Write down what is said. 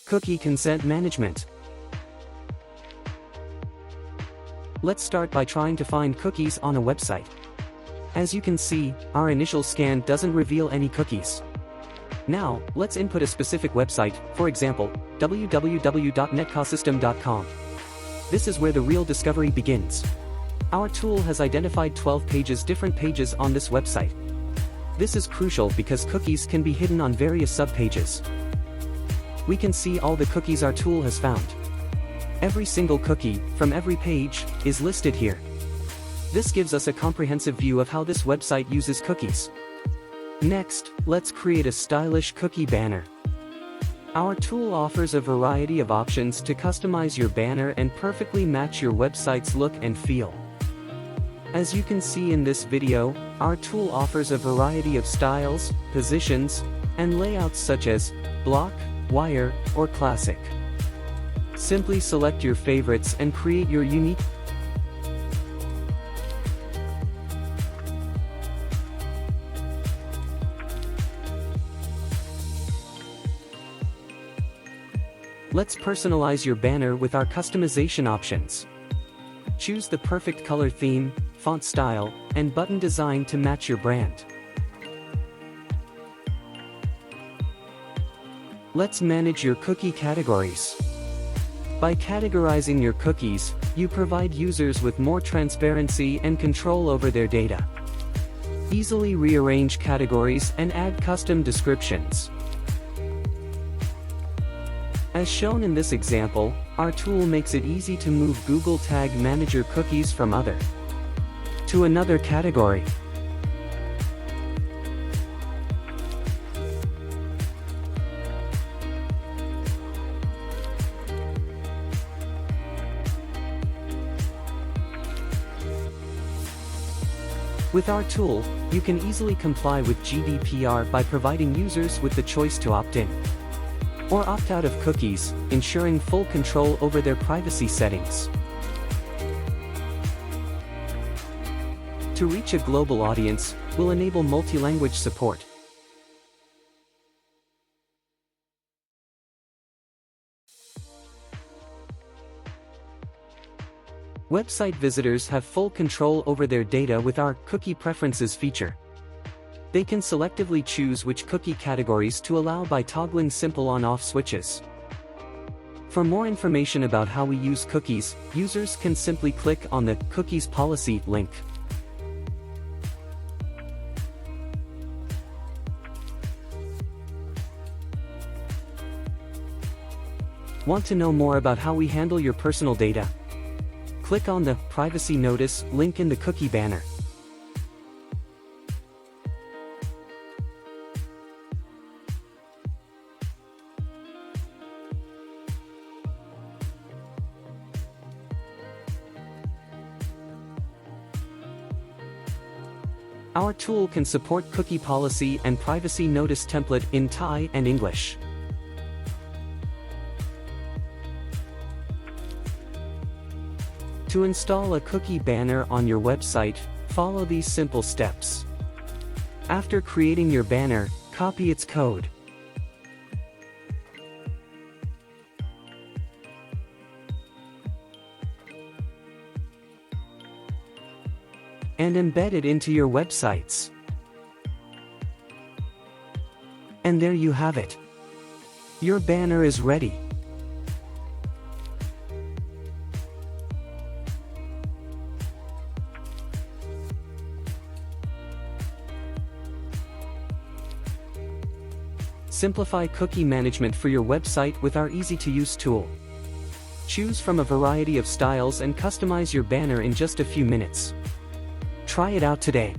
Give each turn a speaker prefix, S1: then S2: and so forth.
S1: Cookie consent management. Let's start by trying to find cookies on a website. As you can see, our initial scan doesn't reveal any cookies. Now, let's input a specific website, for example, www.netcosystem.com. This is where the real discovery begins. Our tool has identified 12 different pages on this website. This is crucial because cookies can be hidden on various subpages. We can see all the cookies our tool has found. Every single cookie, from every page, is listed here. This gives us a comprehensive view of how this website uses cookies. Next, let's create a stylish cookie banner. Our tool offers a variety of options to customize your banner and perfectly match your website's look and feel. As you can see in this video, our tool offers a variety of styles, positions, and layouts such as block, wire, or classic. Simply select your favorites and create your unique. Let's personalize your banner with our customization options. Choose the perfect color theme, font style, and button design to match your brand. Let's manage your cookie categories. By categorizing your cookies, you provide users with more transparency and control over their data. Easily rearrange categories and add custom descriptions. As shown in this example, our tool makes it easy to move Google Tag Manager cookies from other to another category. With our tool, you can easily comply with GDPR by providing users with the choice to opt in or opt out of cookies, ensuring full control over their privacy settings. To reach a global audience, we'll enable multi-language support. Website visitors have full control over their data with our Cookie Preferences feature. They can selectively choose which cookie categories to allow by toggling simple on-off switches. For more information about how we use cookies, users can simply click on the Cookies Policy link. Want to know more about how we handle your personal data? Click on the Privacy Notice link in the cookie banner. Our tool can support cookie policy and privacy notice template in Thai and English. To install a cookie banner on your website, follow these simple steps. After creating your banner, copy its code. And embed it into your websites. And there you have it. Your banner is ready. Simplify cookie management for your website with our easy-to-use tool. Choose from a variety of styles and customize your banner in just a few minutes. Try it out today.